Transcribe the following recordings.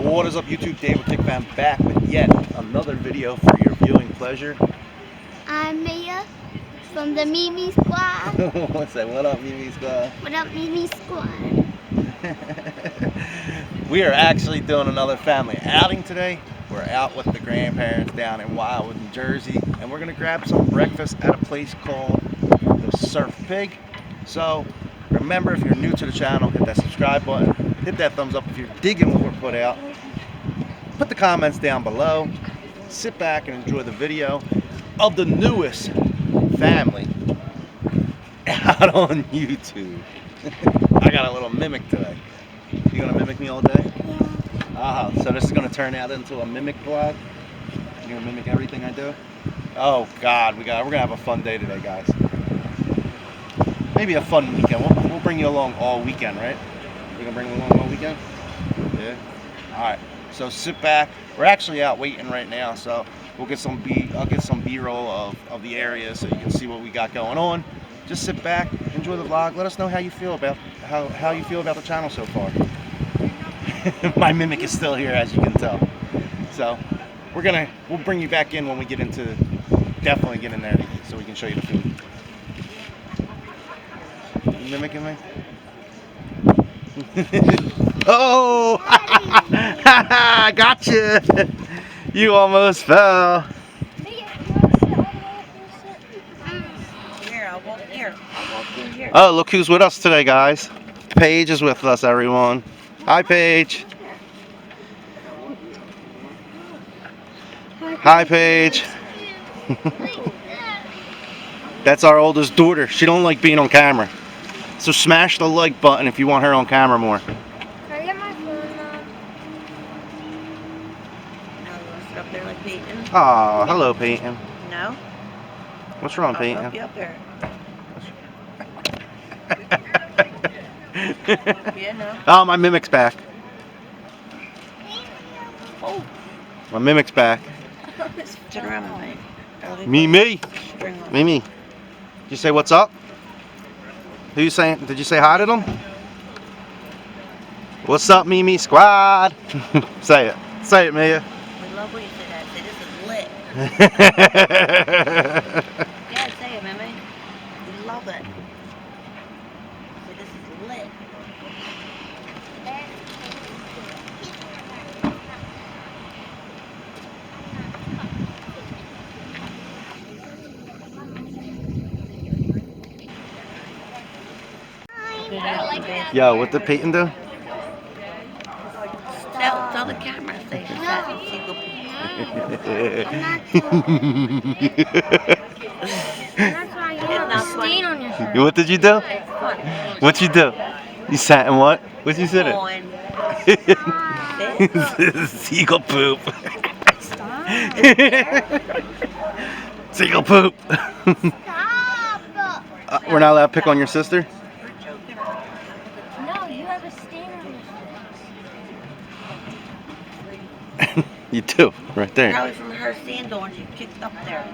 What is up, YouTube? Dave with Kickfam back with yet another video for your viewing pleasure. I'm Mia from the Mimi Squad. What's that? What up, Mimi Squad? What up, Mimi Squad? We are actually doing another family outing today. We're out with the grandparents down in Wildwood, New Jersey, and we're gonna grab some breakfast at a place called the Surf Pig. So remember, if you're new to the channel, hit that subscribe button, hit that thumbs up if you're digging what we're put out. Put the comments down below. Sit back and enjoy the video of the newest family out on YouTube. I got a little mimic today. You gonna mimic me all day? Yeah. So this is gonna turn out into a mimic vlog. You're gonna mimic everything I do? Oh God, we're gonna have a fun day today, guys. Maybe a fun weekend. We'll bring you along all weekend, right? We're gonna bring you along all weekend? Yeah. All right. So sit back. We're actually out waiting right now, so we'll get some I'll get some B-roll of the area so you can see what we got going on. Just sit back, enjoy the vlog. Let us know how you feel about how you feel about the channel so far. My mimic is still here, as you can tell. So we'll bring you back in when we definitely get in there so we can show you the food. You mimicking me? Oh! I got you! You almost fell. Here, I'll walk here. I'll walk through here. Oh, look who's with us today, guys. Paige is with us, everyone. Hi, Paige. Hi, Paige. That's our oldest daughter. She don't like being on camera. So smash the like button if you want her on camera more. Can I get my phone, Mom? No, you want to sit up there like Peyton? Oh, hello, Peyton. No? What's wrong, I'll Peyton? help you up there. Yeah, no. Oh, my mimic's back. Oh. My mimic's back. Turn around, Mike. Mimi. String on. Mimi. Did you say what's up? Who you saying? Did you say hi to them? What's up, Mimi Squad? Say it. Say it, Mia. We love when you say that. Say, this is lit. Yeah, say it, Mimi. We love it. Say, this is lit. Yo, what did Peyton do? Tell the camera. Say, this is single That's why you have a stain on your shirt. What did you do? What'd you do? You sat in what? What'd you sit in? Seagull poop. Seagull poop. Stop! We're not allowed to pick on your sister? No, you have a stain on your shirt. You do, right there. Probably from her sandal and she kicked up there.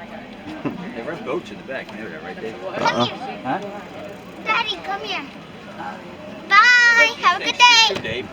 They run boats in the back. Maybe they're right there. Come here. Huh? Daddy, come here. Bye. Have a good day. Dave.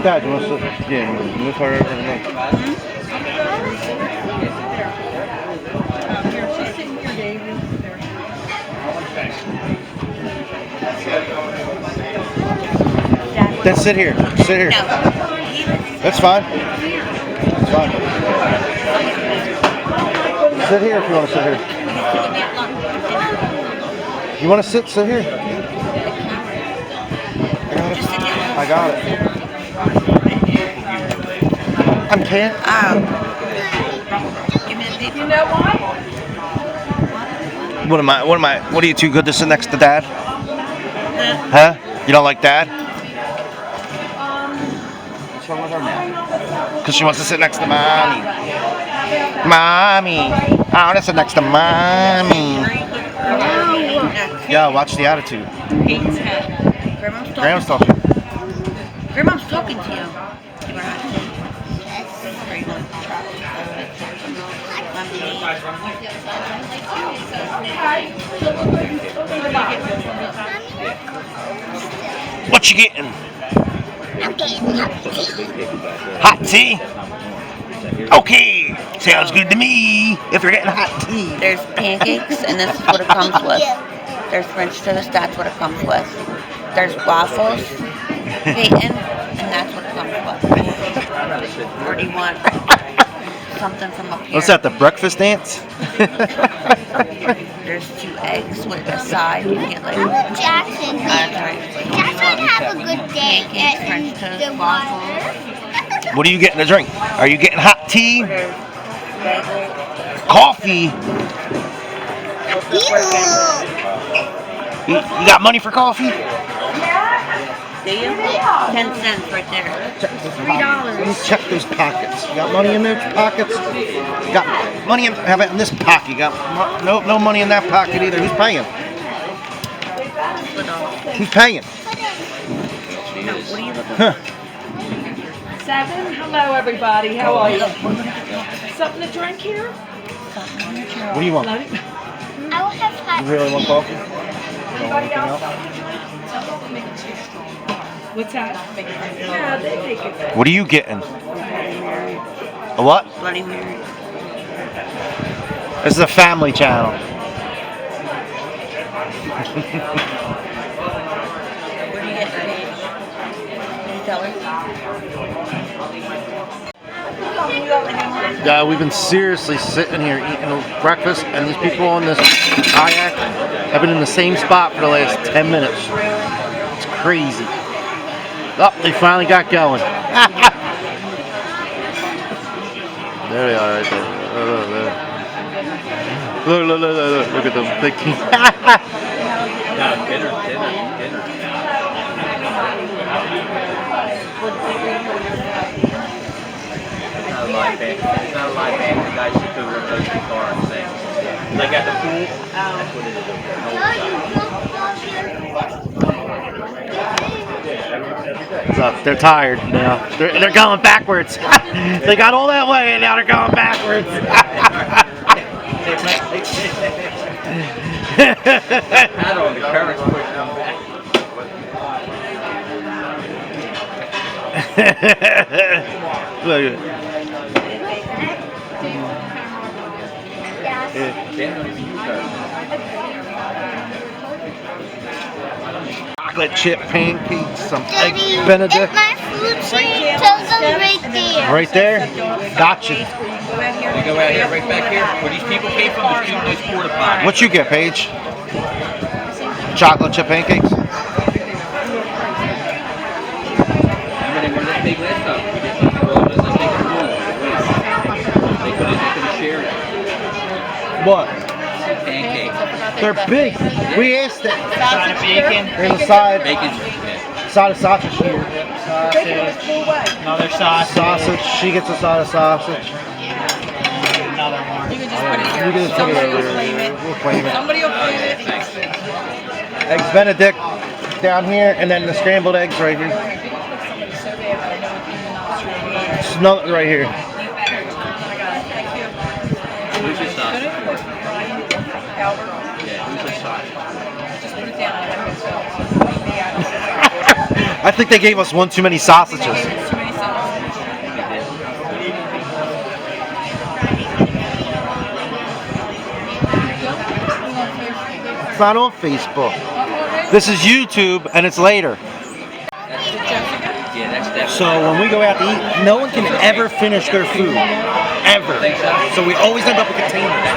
Dad, you want to sit? Yeah, move her over and look. Then sit here. Sit here. No. That's fine. That's fine. Sit here if you want to sit here. You want to sit? Sit here. I got it. I'm can't. Give me the paper. You know what? What are you too good to sit next to Dad? Huh? You don't like Dad? What's wrong with her now? Because she wants to sit next to Mommy. Mommy. I want to sit next to Mommy. Yeah, watch the attitude. Grandma's talking. Grandma's talking to you. Give her a hug. What you getting? I'm getting Hot tea? Okay. Sounds good to me. If you're getting hot tea. There's pancakes, and this is what it comes with. There's French toast, that's what it comes with. There's waffles, Peyton, and that's what it comes with. Or do you want something from up here? What's that, the breakfast dance? There's 2 eggs with a side. You can't like. I want Jackson here. That's right. Jackson have a good day Pancakes, French at toast, the waffles. water. What are you getting to drink? Are you getting hot tea? There's bagel. Coffee? Ew. You got money for coffee? Do you? 10 cents right there. Let me check those pockets. You got money in those pockets? You got money in, how about in this pocket? You got no money in that pocket either. Who's paying? Who's paying? What are you looking Huh. 7. Hello, everybody. How are you? Something to drink here? What do you want? I will have hot You really want tea. coffee? You don't want anything else? What's that? Yeah, they make it. What are you getting? A what? Bloody Mary. This is a family channel. Where do you get your page? Can you tell her? Yeah, we've been seriously sitting here eating breakfast, and these people on this kayak have been in the same spot for the last 10 minutes. It's crazy. Oh, they finally got going. There they are right there. Look at them big teeth. Dinner. It's not a live band. The guys sit over and play guitar and sing. They got the pool. That's what it is. So they're tired now. They're going backwards. They got all that way and now they're going backwards. Hat on, the current's pushing them back. Look at They don't even use her. chocolate chip pancakes, some egg Daddy, Benedict. if my food sheet tells them right there. Right there? Gotcha. You go out here, right back here, where these people came from, there's 2 of those porta potties. What you get, Paige? Chocolate chip pancakes? Remember they were this big last time? We did something wrong, this big pool. They couldn't share it. What? Pancakes. They're big. We asked it. Side of bacon. There's a side. Bacon's, Side of sausage here. Another sausage. Sausage. She gets a side of sausage. Another one. You can just put it here. You can just put it Somebody over will here. claim it. We'll claim it. Somebody will claim it. Eggs Benedict down here, and then the scrambled eggs right here. Smell it right here. who's your sausage for? Yeah, who's your sausage? Just put it down. I think they gave us one too many sausages. Too many sauces. It's not on Facebook. This is YouTube, and it's later. Yeah, that's definitely. So when we go out to eat, no one can ever finish their food. Ever. So we always end up with containers.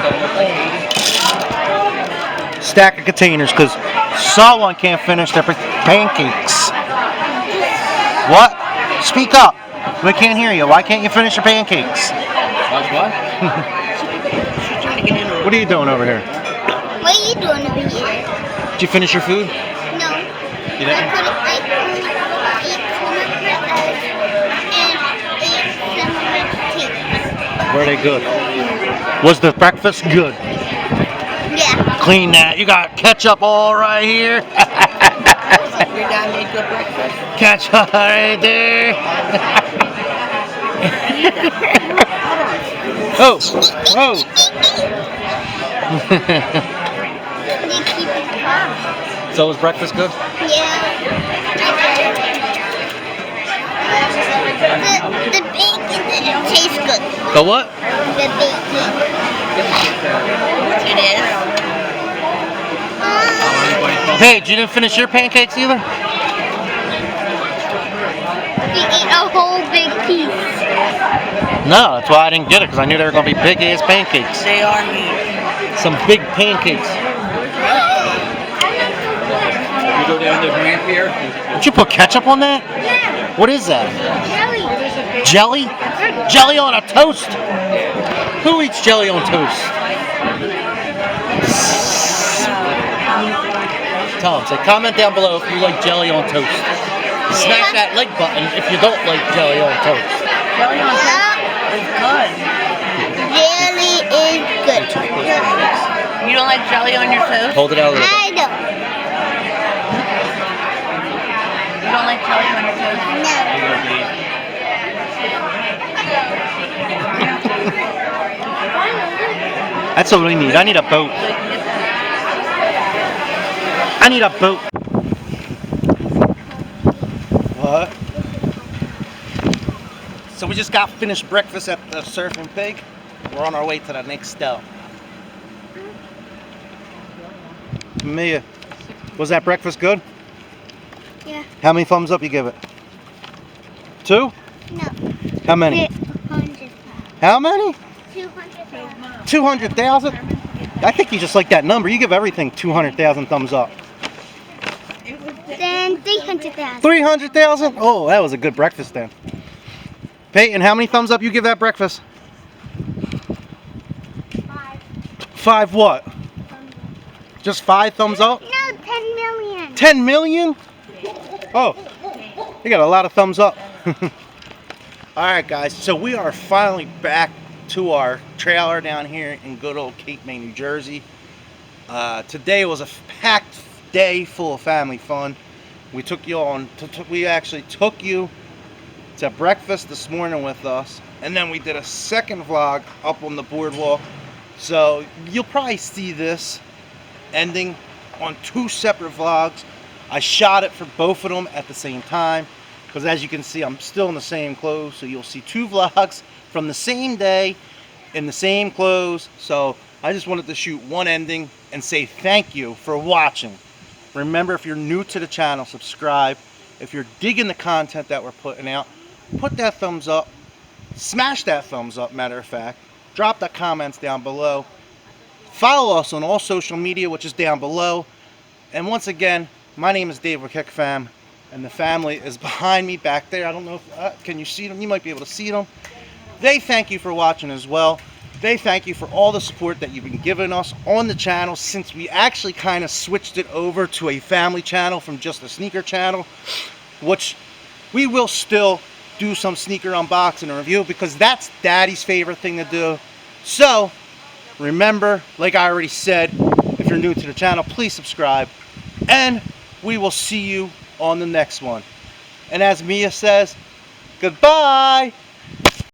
Stack of containers, because someone can't finish their pancakes. What? Speak up. We can't hear you. Why can't you finish your pancakes? What? What are you doing over here? What are you doing over here? Did you finish your food? No. You didn't? I ate some of the eggs and ate some of the cakes. Were they good? Was the breakfast good? Yeah. Clean that. You got ketchup all right here. Your dad made good breakfast. Ketchup right there. Oh, oh. They keep it calm. So was breakfast good? Yeah. The bacon didn't taste good. The what? The bacon. It is. Hey, you didn't finish your pancakes either? We ate a whole big piece. No, that's why I didn't get it, because I knew they were going to be big ass pancakes. They are meat. Some big pancakes. You go down to Grand Pier. Did you put ketchup on that? What is that? Jelly. Jelly? Jelly on a toast? Who eats jelly on toast? Tell them, say comment down below if you like jelly on toast. Smash that like button if you don't like jelly on toast. Jelly on toast is good. Jelly is good. You don't like jelly on your toast? Hold it out a little bit. I don't. You don't like jelly on your toast? That's what we need. I need a boat. I need a boat. What? So we just got finished breakfast at the Surf and Pig. We're on our way to the next stop. Mia, was that breakfast good? Yeah. How many thumbs up you give it? 2? No. How many? 200,000. How many? 200,000. 200,000? I think you just like that number. You give everything 200,000 thumbs up. Then 300,000. 300,000? Oh, that was a good breakfast then. Peyton, how many thumbs up you give that breakfast? 5. 5 what? Just 5 thumbs up? No, 10 million. 10 million? Oh, you got a lot of thumbs up. Alright guys, so we are finally back to our trailer down here in good old Cape May, New Jersey. Today was a packed day full of family fun. We took you on, we actually took you to breakfast this morning with us, and then we did a second vlog up on the boardwalk. So you'll probably see this ending on 2 separate vlogs. I shot it for both of them at the same time, because as you can see, I'm still in the same clothes. So you'll see 2 vlogs from the same day in the same clothes. So I just wanted to shoot one ending and say thank you for watching. Remember, if you're new to the channel, subscribe. If you're digging the content that we're putting out, put that thumbs up. Smash that thumbs up, matter of fact. Drop the comments down below. Follow us on all social media, which is down below. And once again, my name is Dave with Kickfam, and the family is behind me back there. I don't know if, can you see them? You might be able to see them. They thank you for watching as well. They thank you for all the support that you've been giving us on the channel since we actually kind of switched it over to a family channel from just a sneaker channel, which we will still do some sneaker unboxing and review because that's Daddy's favorite thing to do. So remember, like I already said, if you're new to the channel, please subscribe, and we will see you on the next one. And as Mia says, goodbye.